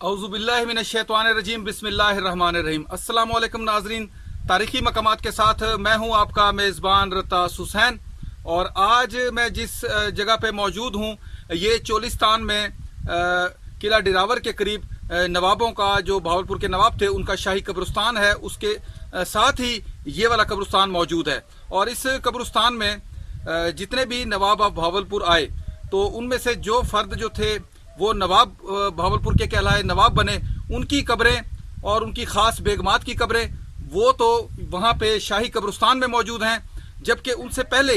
औज़ुबिल्लाहि मिनश्शैतानिर्रजीम बिस्मिल्लाहिर्रहमानिर्रहीम। अस्सलाम वालेकुम नाज़रीन, तारीख़ी मकामात के साथ मैं हूं आपका मेज़बान रतास हुसैन। और आज मैं जिस जगह पे मौजूद हूं ये चोलिस्तान में किला डिरावर के करीब नवाबों का, जो भावलपुर के नवाब थे, उनका शाही कब्रिस्तान है। उसके साथ ही ये वाला कब्रिस्तान मौजूद है। और इस कब्रिस्तान में जितने भी नवाब ऑफ भावलपुर आए तो उनमें से जो फ़र्द जो थे वो नवाब भावलपुर के कहलाए नवाब बने, उनकी कब्रें और उनकी ख़ास बेगमात की कब्रें वो तो वहाँ पे शाही कब्रिस्तान में मौजूद हैं। जबकि उनसे पहले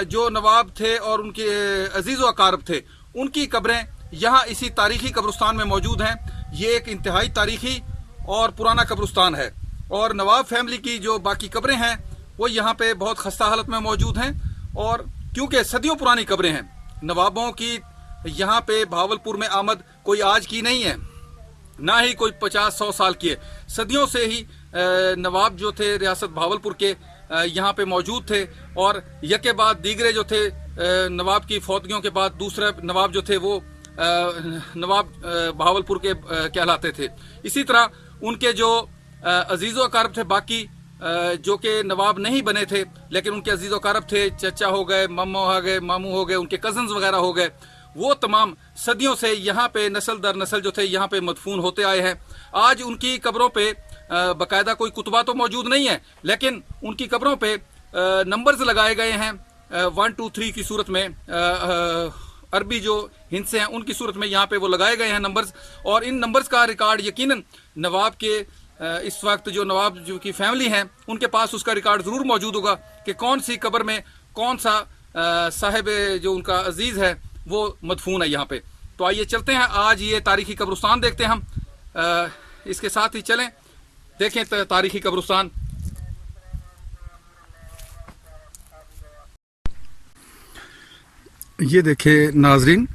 जो नवाब थे और उनके अजीज़ व अकारब थे उनकी कब्रें यहाँ इसी तारीख़ी कब्रिस्तान में मौजूद हैं। ये एक इंतहाई तारीख़ी और पुराना कब्रिस्तान है। और नवाब फैमिली की जो बाकी कब्रें हैं वो यहाँ पे बहुत खस्ता हालत में मौजूद हैं। और क्योंकि सदियों पुरानी कब्रें हैं, नवाबों की यहाँ पे भावलपुर में आमद कोई आज की नहीं है, ना ही कोई 50-100 साल की है। सदियों से ही नवाब जो थे रियासत भावलपुर के यहाँ पे मौजूद थे। और यके बाद दीगरे जो थे नवाब की फौतगियों के बाद दूसरे नवाब जो थे वो नवाब भावलपुर के कहलाते थे। इसी तरह उनके जो अजीज़ व अकारब थे बाकी जो कि नवाब नहीं बने थे लेकिन उनके अजीज़ व अकारब थे, चचा हो गए, मम्मो हो गए, मामू हो गए, उनके कज़न्स वगैरह हो गए, वो तमाम सदियों से यहाँ पे नस्ल दर नस्ल जो थे यहाँ पे मदफून होते आए हैं। आज उनकी कब्रों पे बाकायदा कोई कुतबा तो मौजूद नहीं है, लेकिन उनकी कब्रों पे नंबर्स लगाए गए हैं 1, 2, 3 की सूरत में। अरबी जो हिंसे हैं उनकी सूरत में यहाँ पे वो लगाए गए हैं नंबर्स। और इन नंबर्स का रिकॉर्ड यकीनन नवाब के इस वक्त जो नवाब जो की फैमिली हैं उनके पास उसका रिकॉर्ड ज़रूर मौजूद होगा कि कौन सी कब्र में कौन सा साहिब जो उनका अजीज़ है वो मदफून है यहाँ पे। तो आइए चलते हैं, आज ये तारीख़ी कब्रिस्तान देखते हैं हम। इसके साथ ही चलें, देखें तारीख़ी कब्रिस्तान। ये देखें नाजरीन,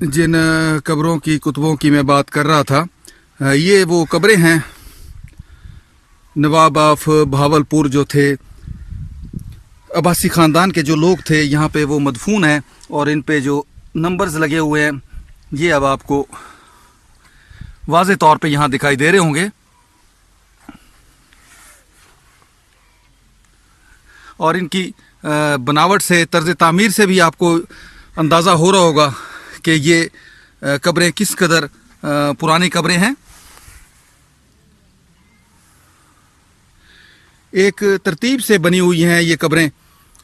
जिन कब्रों की कुतुबों की मैं बात कर रहा था, ये वो कब्रें हैं नवाब ऑफ भावलपुर जो थे, अब्बासी ख़ानदान के जो लोग थे यहाँ पे वो मदफून हैं। और इन पे जो नंबर्स लगे हुए हैं ये अब आपको वाज़े तौर पे यहाँ दिखाई दे रहे होंगे। और इनकी बनावट से, तर्ज तामीर से भी आपको अंदाज़ा हो रहा होगा कि ये कब्रें किस कदर पुरानी कब्रें हैं। एक तरतीब से बनी हुई हैं ये कब्रें।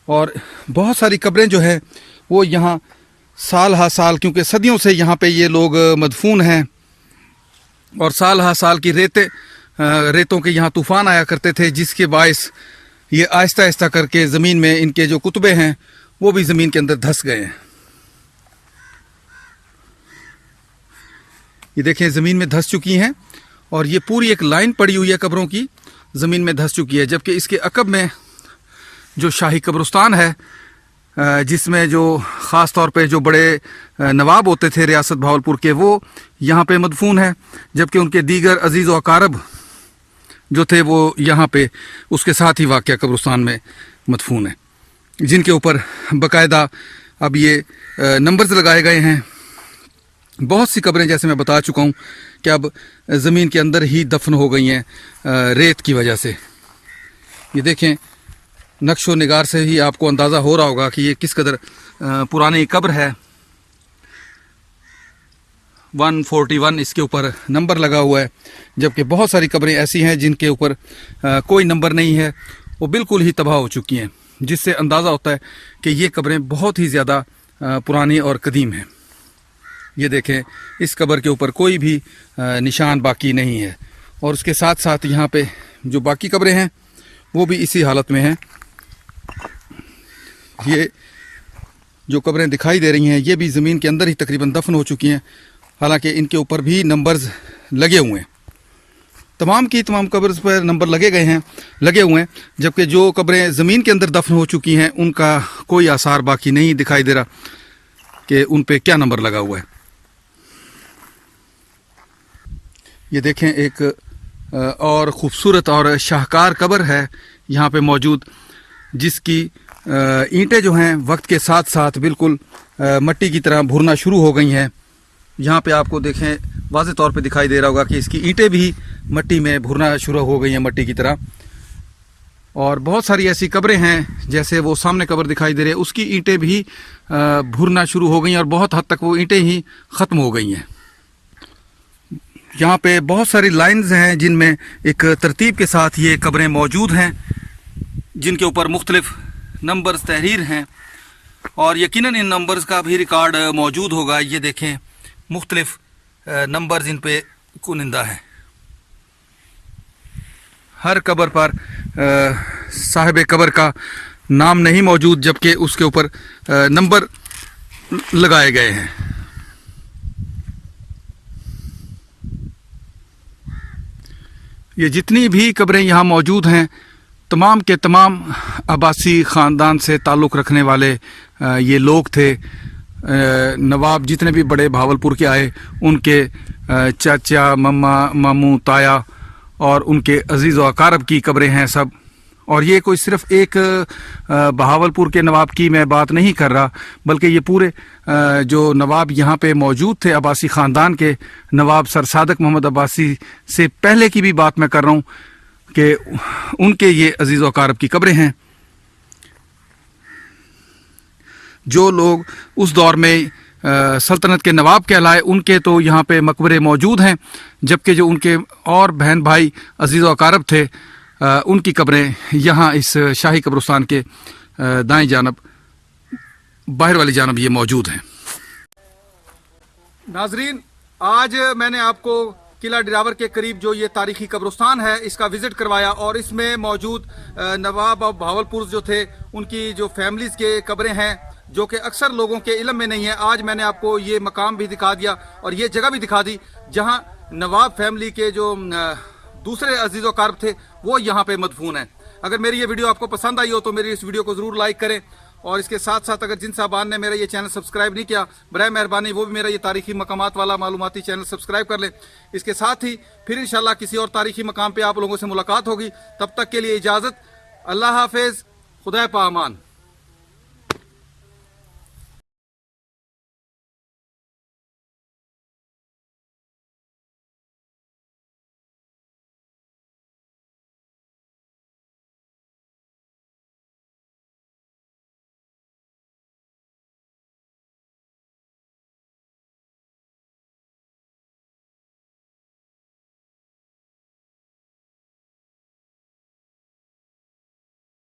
और बहुत सारी कब्रें जो है वो यहाँ साल हा साल, क्योंकि सदियों से यहाँ पे ये लोग मदफून हैं और साल हा साल की रेतों के यहाँ तूफ़ान आया करते थे, जिसके बायस ये आहिस्ता आहिस्ता करके ज़मीन में इनके जो कुतबे हैं वो भी ज़मीन के अंदर धंस गए हैं। ये देखें ज़मीन में धंस चुकी हैं और ये पूरी एक लाइन पड़ी हुई है कब्रों की, ज़मीन में धंस चुकी है। जबकि इसके अकब में जो शाही कब्रिस्तान है, जिसमें जो ख़ास तौर पे जो बड़े नवाब होते थे रियासत भावलपुर के, वो यहाँ पे मदफून है। जबकि उनके दीगर अजीज़ व अकारब जो थे वो यहाँ पे उसके साथ ही वाक़या कब्रिस्तान में मदफून है, जिनके ऊपर बाकायदा अब ये नंबर्स लगाए गए हैं। बहुत सी कब्रें, जैसे मैं बता चुका हूँ, कि अब ज़मीन के अंदर ही दफन हो गई हैं रेत की वजह से। ये देखें, नक्शो निगार से ही आपको अंदाज़ा हो रहा होगा कि ये किस कदर पुरानी कब्र है। 141 इसके ऊपर नंबर लगा हुआ है। जबकि बहुत सारी कब्रें ऐसी हैं जिनके ऊपर कोई नंबर नहीं है, वो बिल्कुल ही तबाह हो चुकी हैं, जिससे अंदाज़ा होता है कि ये कब्रें बहुत ही ज़्यादा पुरानी और कदीम हैं। ये देखें, इस कब्र के ऊपर कोई भी निशान बाकी नहीं है। और उसके साथ साथ यहाँ पे जो बाकी कब्रें हैं वो भी इसी हालत में हैं। ये जो कब्रें दिखाई दे रही हैं ये भी ज़मीन के अंदर ही तकरीबन दफन हो चुकी हैं, हालांकि इनके ऊपर भी नंबर्स लगे हुए हैं। तमाम की तमाम कब्र पर नंबर लगे हुए हैं। जबकि जो कब्रें ज़मीन के अंदर दफन हो चुकी हैं उनका कोई आसार बाकी नहीं दिखाई दे रहा कि उन पे क्या नंबर लगा हुआ है। ये देखें, एक और ख़ूबसूरत और शाहकार कब्र है यहाँ पे मौजूद, जिसकी ईंटें जो हैं वक्त के साथ साथ बिल्कुल मट्टी की तरह भुरना शुरू हो गई हैं। यहाँ पे आपको देखें वाज़ेह तौर पे दिखाई दे रहा होगा कि इसकी ईंटें भी मिट्टी में भुरना शुरू हो गई हैं मट्टी की तरह। और बहुत सारी ऐसी कब्रें हैं, जैसे वो सामने कब्र दिखाई दे रही है, उसकी ईंटें भी भुरना शुरू हो गई हैं और बहुत हद तक वो ईंटें ही ख़त्म हो गई हैं। यहाँ पे बहुत सारी लाइंस हैं जिनमें एक तरतीब के साथ ये कब्रें मौजूद हैं, जिनके ऊपर मुख्तलिफ नंबर्स तहरीर हैं और यकीनन इन नंबर्स का भी रिकॉर्ड मौजूद होगा। ये देखें, मुख्तलिफ नंबर्स इन पे कुनिंदा है। हर कब्र पर साहिब कब्र का नाम नहीं मौजूद, जबकि उसके ऊपर नंबर लगाए गए हैं। ये जितनी भी कब्रें यहाँ मौजूद हैं, तमाम के तमाम अब्बासी ख़ानदान से ताल्लुक़ रखने वाले ये लोग थे। नवाब जितने भी बड़े भावलपुर के आए, उनके चाचा, मम्मा, मामू, ताया और उनके अजीज़ व अकारब की कब्रें हैं सब। और ये कोई सिर्फ़ एक बहावलपुर के नवाब की मैं बात नहीं कर रहा, बल्कि ये पूरे जो नवाब यहाँ पे मौजूद थे अब्बासी ख़ानदान के, नवाब सर सादक मोहम्मद अब्बासी से पहले की भी बात मैं कर रहा हूँ कि उनके ये अजीज़ व अकारब की कब्रें हैं। जो लोग उस दौर में सल्तनत के नवाब कहलाए, उनके तो यहाँ पे मकबरे मौजूद हैं, जबकि जो उनके और बहन भाई अजीज़ व अकारब थे, उनकी कब्रें यहाँ इस शाही कब्रिस्तान के दाएं जानब, बाहर वाली जानब ये मौजूद हैं। नाजरीन, आज मैंने आपको किला डिरावर के करीब जो ये तारीखी कब्रिस्तान है, इसका विज़िट करवाया और इसमें मौजूद नवाब ऑफ भावलपुर जो थे, उनकी जो फैमिलीज़ के कब्रें हैं, जो कि अक्सर लोगों के इल्म में नहीं है। आज मैंने आपको ये मकाम भी दिखा दिया और ये जगह भी दिखा दी जहाँ नवाब फैमिली के जो दूसरे अजीज़ व अकारब थे, वो यहाँ पे मदफून हैं। अगर मेरी ये वीडियो आपको पसंद आई हो तो मेरी इस वीडियो को ज़रूर लाइक करें, और इसके साथ साथ अगर जिन साहबान ने मेरा ये चैनल सब्सक्राइब नहीं किया, बराए मेहरबानी वो भी मेरा ये तारीखी मकामात वाला मालूमाती चैनल सब्सक्राइब कर लें। इसके साथ ही फिर इंशाल्लाह किसी और तारीखी मकाम पर आप लोगों से मुलाकात होगी। तब तक के लिए इजाज़त, अल्लाह हाफिज़, खुदा पामान।